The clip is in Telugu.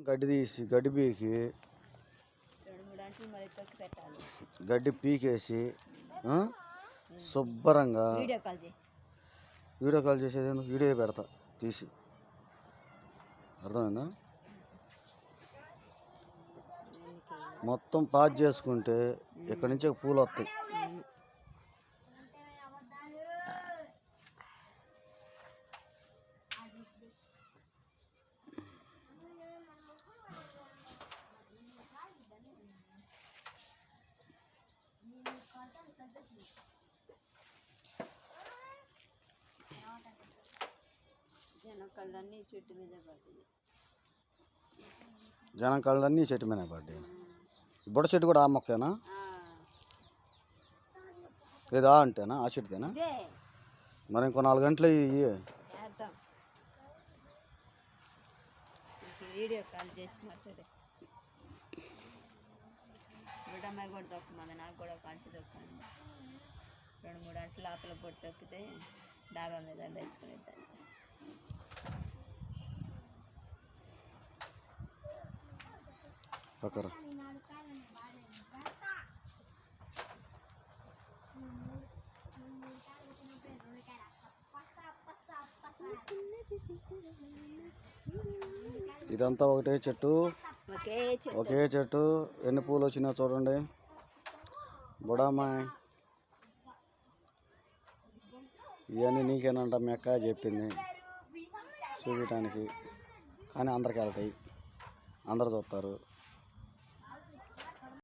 గడ్డి తీసి గడ్డి పీకి గడ్డి పీకేసి శుభ్రంగా వీడియో కాల్ చేసేది ఎందుకు? వీడియో పెడతా తీసి, అర్థమైందా? మొత్తం పాజ్ చేసుకుంటే ఇక్కడి నుంచి పూలు వస్తాయి. జనం కళ్ళన్నీ చెట్టు మీద పడ్డాయి. బుడ చెట్టు కూడా ఆ మొక్కేనా? లేదా అంటేనా ఆ చెట్టుదేనా? మరి ఇంకో 4 గంటలు వీడియో కాల్ చేసి మాట్లాడే బిడ్డమ్మాయి కూడా దొక్కమంది. నాకు కూడా ఒక అంటు దొక్కండి. 2-3 అంట్లు లోపల పొట్టు దొక్కితే డాబా మీద తెచ్చుకునేదాన్ని. పక్కరా ఇదంతా ఒకటే చెట్టు, ఒకే చెట్టు. ఎన్ని పూలు వచ్చినా చూడండి. బుడమ్మాయి ఇవన్నీ నీకేనంట మీ అక్క చెప్పింది చూపించడానికి. కానీ అందరికి వెళ్తాయి, అందరు చూస్తారు.